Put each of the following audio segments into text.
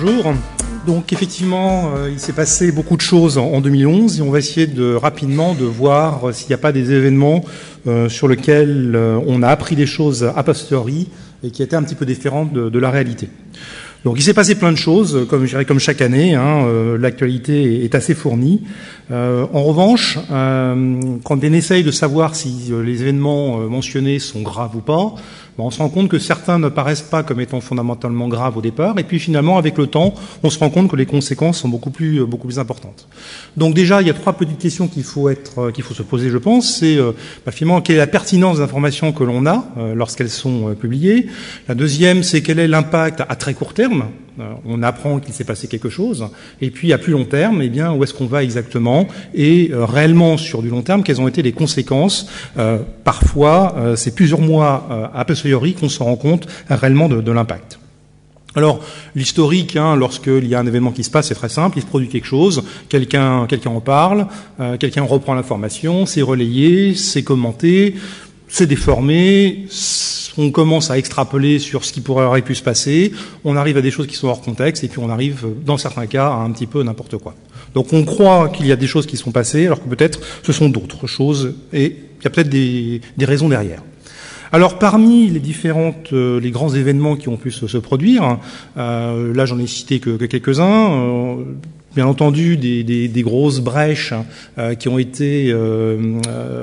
Bonjour. Donc effectivement, il s'est passé beaucoup de choses en 2011 et on va essayer rapidement de voir s'il n'y a pas des événements sur lesquels on a appris des choses a posteriori et qui étaient un petit peu différentes de la réalité. Donc il s'est passé plein de choses, comme je dirais comme chaque année, l'actualité est assez fournie. En revanche, quand on essaye de savoir si les événements mentionnés sont graves ou pas, on se rend compte que certains ne paraissent pas comme étant fondamentalement graves au départ, et puis finalement, avec le temps, on se rend compte que les conséquences sont beaucoup plus importantes. Donc déjà, il y a trois petites questions qu'il faut se poser, je pense. C'est finalement quelle est la pertinence des informations que l'on a lorsqu'elles sont publiées. La deuxième, c'est quel est l'impact à très court terme. On apprend qu'il s'est passé quelque chose, et puis à plus long terme, eh bien où est-ce qu'on va exactement, et réellement sur du long terme, quelles ont été les conséquences. Parfois, c'est plusieurs mois a posteriori qu'on se rend compte réellement de l'impact. Alors, l'historique, lorsqu'il y a un événement qui se passe, c'est très simple, il se produit quelque chose, quelqu'un en parle, quelqu'un reprend l'information, c'est relayé, c'est commenté, c'est déformé, on commence à extrapoler sur ce qui aurait pu se passer, on arrive à des choses qui sont hors contexte, et puis on arrive, dans certains cas, à un petit peu n'importe quoi. Donc on croit qu'il y a des choses qui sont passées, alors que peut-être ce sont d'autres choses, et il y a peut-être des raisons derrière. Alors parmi les grands événements qui ont pu se produire, là j'en ai cité que quelques-uns. Bien entendu, des grosses brèches qui ont été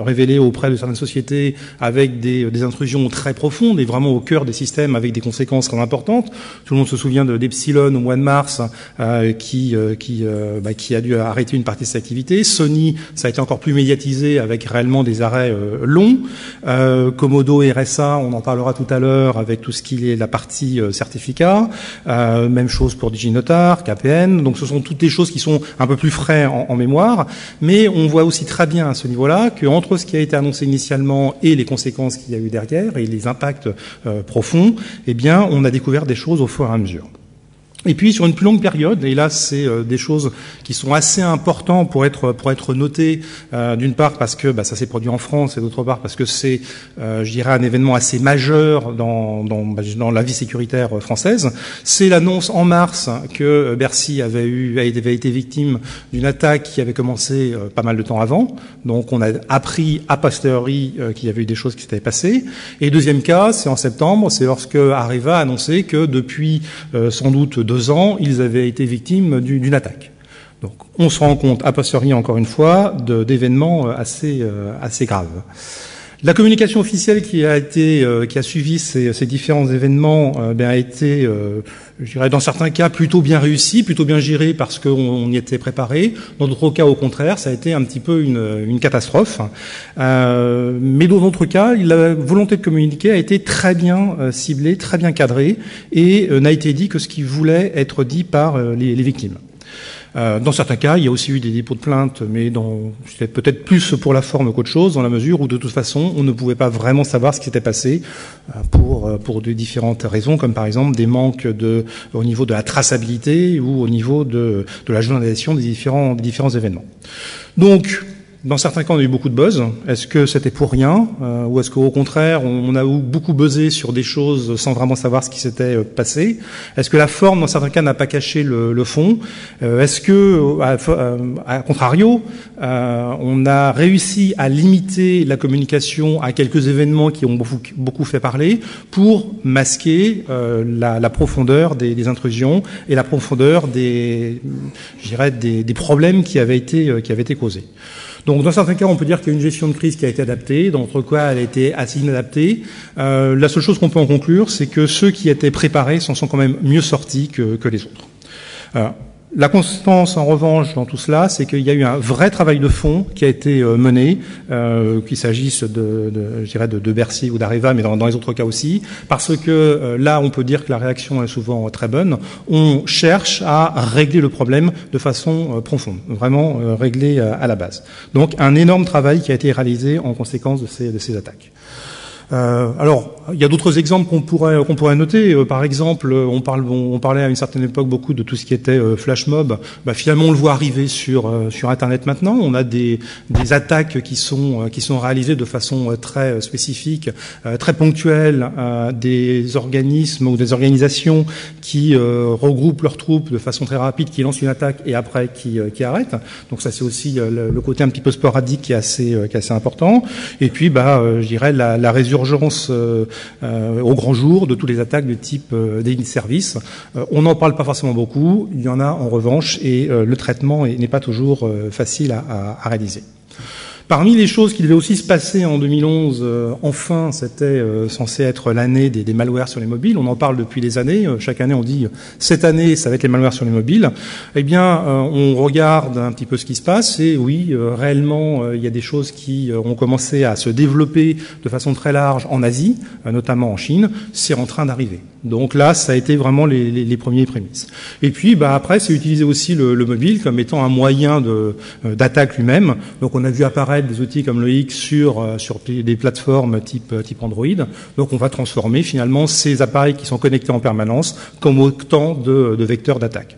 révélées auprès de certaines sociétés avec des intrusions très profondes et vraiment au cœur des systèmes avec des conséquences très importantes. Tout le monde se souvient d'Epsilon au mois de mars qui a dû arrêter une partie de ses activités. Sony, ça a été encore plus médiatisé avec réellement des arrêts longs. Komodo et RSA, on en parlera tout à l'heure avec tout ce qui est la partie certificat. Même chose pour DigiNotar, KPN. Donc ce sont toutes des choses qui sont un peu plus frais en mémoire, mais on voit aussi très bien à ce niveau-là qu'entre ce qui a été annoncé initialement et les conséquences qu'il y a eu derrière et les impacts profonds, eh bien, on a découvert des choses au fur et à mesure. Et puis sur une plus longue période, et là c'est des choses qui sont assez importantes pour être notées, d'une part parce que ça s'est produit en France et d'autre part parce que c'est, je dirais, un événement assez majeur dans la vie sécuritaire française. C'est l'annonce en mars que Bercy avait été victime d'une attaque qui avait commencé pas mal de temps avant. Donc on a appris a posteriori qu'il y avait eu des choses qui s'étaient passées. Et deuxième cas, c'est en septembre, c'est lorsque Areva a annoncé que depuis sans doute 2 ans, ils avaient été victimes d'une attaque. Donc, on se rend compte, a posteriori, encore une fois, d'événements assez graves. La communication officielle qui a suivi ces différents événements, a été, je dirais, dans certains cas, plutôt bien réussi, plutôt bien géré parce qu'on y était préparé. Dans d'autres cas, au contraire, ça a été un petit peu une catastrophe. Mais dans d'autres cas, la volonté de communiquer a été très bien ciblée, très bien cadrée, et n'a été dit que ce qui voulait être dit par les victimes. Dans certains cas, il y a aussi eu des dépôts de plainte, mais c'était peut-être plus pour la forme qu'autre chose, dans la mesure où de toute façon, on ne pouvait pas vraiment savoir ce qui s'était passé pour de différentes raisons, comme par exemple des manques au niveau de la traçabilité ou au niveau de la journalisation des différents événements. Donc, dans certains cas, on a eu beaucoup de buzz. Est-ce que c'était pour rien ou est-ce qu'au contraire, on a beaucoup buzzé sur des choses sans vraiment savoir ce qui s'était passé? Est-ce que la forme, dans certains cas, n'a pas caché le fond? Est-ce que, à contrario, on a réussi à limiter la communication à quelques événements qui ont beaucoup fait parler pour masquer la profondeur des intrusions et la profondeur des problèmes qui avaient été causés? Donc, dans certains cas, on peut dire qu'il y a une gestion de crise qui a été adaptée. Dans d'autres cas, elle a été assez inadaptée. La seule chose qu'on peut en conclure, c'est que ceux qui étaient préparés s'en sont quand même mieux sortis que les autres. La constance, en revanche, dans tout cela, c'est qu'il y a eu un vrai travail de fond qui a été mené, qu'il s'agisse de Bercy ou d'Areva, mais dans les autres cas aussi, parce que là, on peut dire que la réaction est souvent très bonne. On cherche à régler le problème de façon profonde, vraiment régler à la base. Donc, un énorme travail qui a été réalisé en conséquence de ces attaques. Alors, il y a d'autres exemples qu'on pourrait noter. Par exemple, on parlait à une certaine époque beaucoup de tout ce qui était flash mob. Finalement, on le voit arriver sur Internet maintenant. On a des attaques qui sont réalisées de façon très spécifique, très ponctuelle, des organismes ou des organisations qui regroupent leurs troupes de façon très rapide, qui lancent une attaque et après qui arrêtent. Donc ça, c'est aussi le côté un petit peu sporadique qui est assez important. Et puis, je dirais la résurgence au grand jour de toutes les attaques de type daily service. On n'en parle pas forcément beaucoup, il y en a en revanche, et le traitement n'est pas toujours facile à réaliser. Parmi les choses qui devaient aussi se passer en 2011, enfin, c'était censé être l'année des malwares sur les mobiles. On en parle depuis des années. Chaque année, on dit cette année, ça va être les malwares sur les mobiles. Eh bien, on regarde un petit peu ce qui se passe et oui, réellement, il y a des choses qui ont commencé à se développer de façon très large en Asie, notamment en Chine. C'est en train d'arriver. Donc là, ça a été vraiment les premiers prémices. Et puis, après, c'est utiliser aussi le mobile comme étant un moyen d'attaque lui-même. Donc, on a vu apparaître des outils comme le X sur des plateformes type Android. Donc, on va transformer finalement ces appareils qui sont connectés en permanence comme autant de vecteurs d'attaque.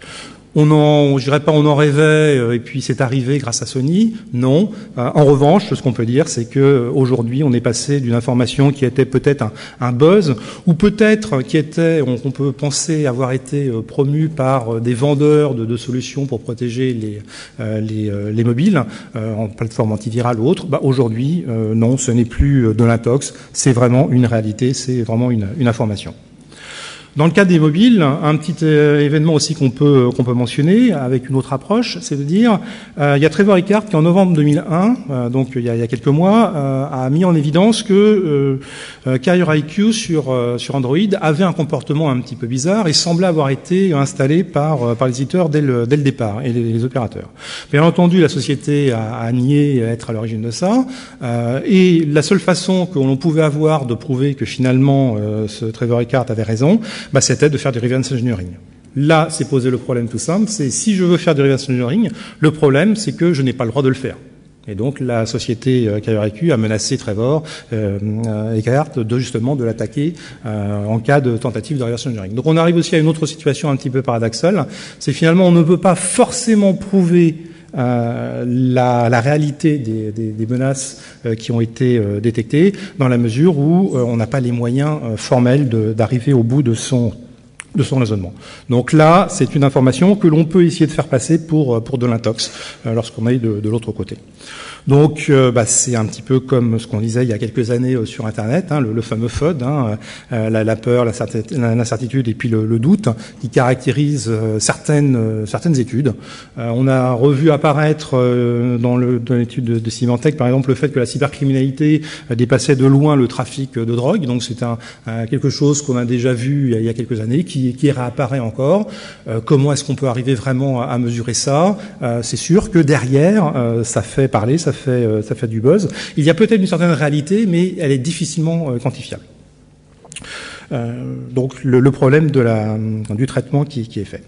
Je dirais pas on en rêvait et puis c'est arrivé grâce à Sony. Non. En revanche, ce qu'on peut dire, c'est que aujourd'hui, on est passé d'une information qui était peut-être un buzz ou peut-être on peut penser avoir été promu par des vendeurs de solutions pour protéger les mobiles en plateforme antivirale ou autre. Aujourd'hui, non, ce n'est plus de l'intox. C'est vraiment une réalité. C'est vraiment une information. Dans le cas des mobiles, un petit événement aussi qu'on peut mentionner avec une autre approche, c'est de dire, il y a Trevor Eckert qui en novembre 2001, donc il y a quelques mois, a mis en évidence que Carrier IQ sur Android avait un comportement un petit peu bizarre et semblait avoir été installé par les éditeurs dès le départ et les opérateurs. Bien entendu, la société a nié être à l'origine de ça, et la seule façon que l'on pouvait avoir de prouver que finalement ce Trevor Eckert avait raison, c'était de faire du reverse engineering. Là, c'est posé le problème tout simple, c'est si je veux faire du reverse engineering, le problème, c'est que je n'ai pas le droit de le faire. Et donc, la société Carrier IQ a menacé Trevor Eckert justement de l'attaquer en cas de tentative de reverse engineering. Donc, on arrive aussi à une autre situation un petit peu paradoxale, c'est finalement, on ne peut pas forcément prouver la réalité des menaces qui ont été détectées dans la mesure où on n'a pas les moyens formels d'arriver au bout de son raisonnement. Donc là, c'est une information que l'on peut essayer de faire passer pour de l'intox lorsqu'on est de l'autre côté. Donc, c'est un petit peu comme ce qu'on disait il y a quelques années sur Internet, le fameux FUD, la peur, l'incertitude et puis le doute, qui caractérise certaines études. On a revu apparaître dans l'étude de Symantec, par exemple, le fait que la cybercriminalité dépassait de loin le trafic de drogue. Donc, c'est quelque chose qu'on a déjà vu il y a quelques années, qui réapparaît encore. Comment est-ce qu'on peut arriver vraiment à mesurer ça? C'est sûr que derrière, ça fait parler, ça fait du buzz. Il y a peut-être une certaine réalité, mais elle est difficilement quantifiable. Donc le problème du traitement qui est fait.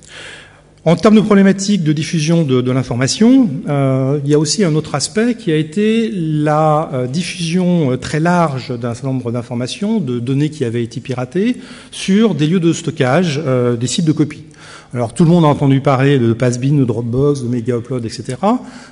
En termes de problématiques de diffusion de l'information, il y a aussi un autre aspect qui a été la diffusion très large d'un certain nombre d'informations, de données qui avaient été piratées, sur des lieux de stockage, des sites de copie. Alors tout le monde a entendu parler de Passbin, de Dropbox, de Megaupload, etc.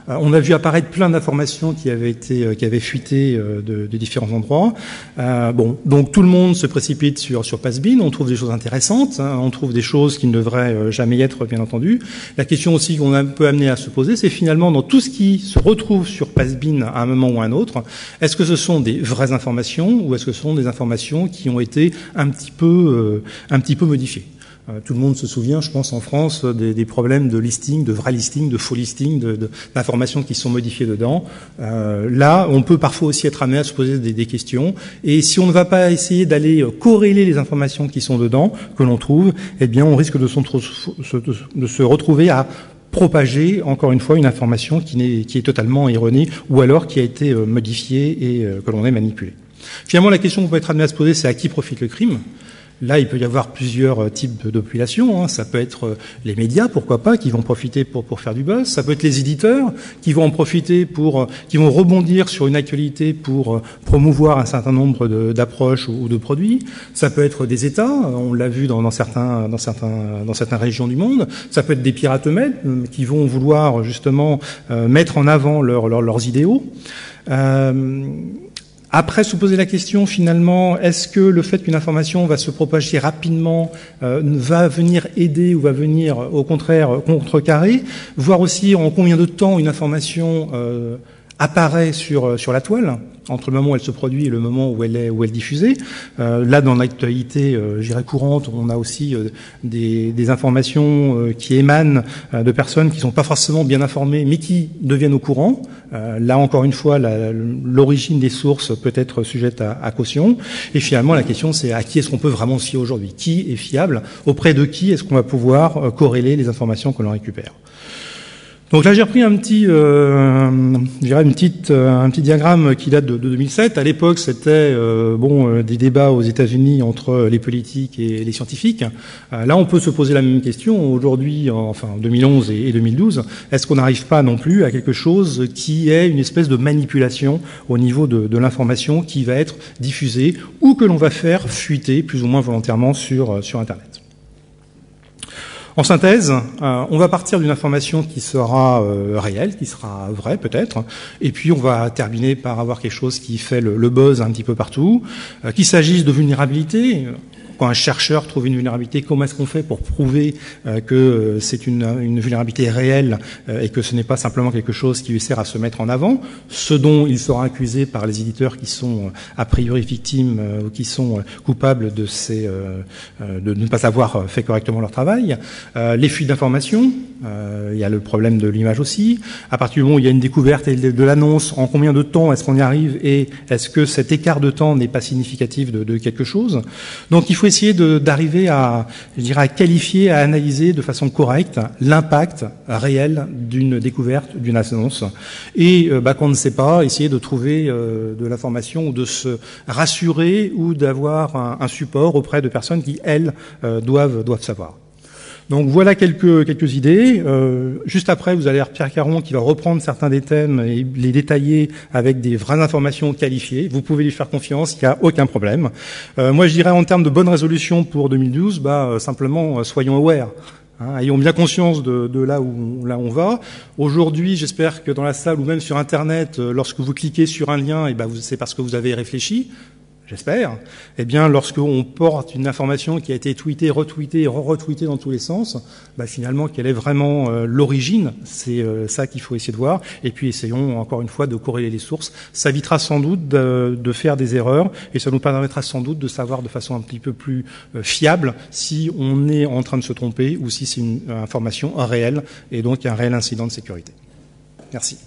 On a vu apparaître plein d'informations qui avaient fuité de différents endroits. Donc tout le monde se précipite sur Passbin. On trouve des choses intéressantes, on trouve des choses qui ne devraient jamais être, bien entendu. La question aussi qu'on peut amener à se poser, c'est finalement dans tout ce qui se retrouve sur Passbin à un moment ou à un autre, est-ce que ce sont des vraies informations ou est-ce que ce sont des informations qui ont été un petit peu modifiées? Tout le monde se souvient, je pense, en France, des problèmes de listing, de vrai listing, de faux listing, d'informations qui sont modifiées dedans. Là, on peut parfois aussi être amené à se poser des questions. Et si on ne va pas essayer d'aller corréler les informations qui sont dedans, que l'on trouve, eh bien, on risque de se retrouver à propager, encore une fois, une information qui est totalement erronée ou alors qui a été modifiée et que l'on est manipulé. Finalement, la question qu'on peut être amené à se poser, c'est à qui profite le crime? Là, il peut y avoir plusieurs types de populations, hein. Ça peut être les médias, pourquoi pas, qui vont profiter pour faire du buzz. Ça peut être les éditeurs qui vont en profiter qui vont rebondir sur une actualité pour promouvoir un certain nombre d'approches ou de produits. Ça peut être des États, on l'a vu dans certaines régions du monde. Ça peut être des pirates eux-mêmes qui vont vouloir justement mettre en avant leurs idéaux. Après, se poser la question, finalement, est-ce que le fait qu'une information va se propager rapidement va venir aider ou va venir, au contraire, contrecarrer, voir aussi en combien de temps une information apparaît sur la toile, entre le moment où elle se produit et le moment où elle est diffusée. Là, dans l'actualité, je dirais courante, on a aussi des informations qui émanent de personnes qui sont pas forcément bien informées, mais qui deviennent au courant. Là, encore une fois, l'origine des sources peut être sujette à caution. Et finalement, la question, c'est à qui est-ce qu'on peut vraiment se fier aujourd'hui? Qui est fiable? Auprès de qui est-ce qu'on va pouvoir corréler les informations que l'on récupère? Donc là, j'ai repris un petit diagramme qui date de 2007. À l'époque, c'était des débats aux États-Unis entre les politiques et les scientifiques. Là, on peut se poser la même question aujourd'hui, enfin 2011 et 2012. Est-ce qu'on n'arrive pas non plus à quelque chose qui est une espèce de manipulation au niveau de l'information qui va être diffusée ou que l'on va faire fuiter plus ou moins volontairement sur Internet? En synthèse, on va partir d'une information qui sera réelle, qui sera vraie peut-être, et puis on va terminer par avoir quelque chose qui fait le buzz un petit peu partout, qu'il s'agisse de vulnérabilité. Quand un chercheur trouve une vulnérabilité, comment est-ce qu'on fait pour prouver que c'est une vulnérabilité réelle et que ce n'est pas simplement quelque chose qui lui sert à se mettre en avant, ce dont il sera accusé par les éditeurs qui sont a priori victimes ou qui sont coupables de ne pas avoir fait correctement leur travail, les fuites d'informations, il y a le problème de l'image aussi. À partir du moment où il y a une découverte et de l'annonce, en combien de temps est-ce qu'on y arrive et est-ce que cet écart de temps n'est pas significatif de quelque chose? Donc il faut essayer d'arriver à qualifier, à analyser de façon correcte l'impact réel d'une découverte, d'une annonce. Et quand on ne sait pas, essayer de trouver de l'information ou de se rassurer ou d'avoir un support auprès de personnes qui, elles, doivent savoir. Donc voilà quelques idées. Juste après, vous allez avoir Pierre Caron qui va reprendre certains des thèmes et les détailler avec des vraies informations qualifiées. Vous pouvez lui faire confiance, il n'y a aucun problème. Moi, je dirais en termes de bonne résolution pour 2012, simplement soyons aware. Ayons bien conscience de là où on va. Aujourd'hui, j'espère que dans la salle ou même sur Internet, lorsque vous cliquez sur un lien, c'est parce que vous avez réfléchi. J'espère. Eh bien, lorsqu'on porte une information qui a été tweetée, retweetée et re-retweetée dans tous les sens, finalement, quelle est vraiment l'origine? C'est ça qu'il faut essayer de voir. Et puis, essayons encore une fois de corréler les sources. Ça évitera sans doute de faire des erreurs et ça nous permettra sans doute de savoir de façon un petit peu plus fiable si on est en train de se tromper ou si c'est une information réelle et donc un réel incident de sécurité. Merci.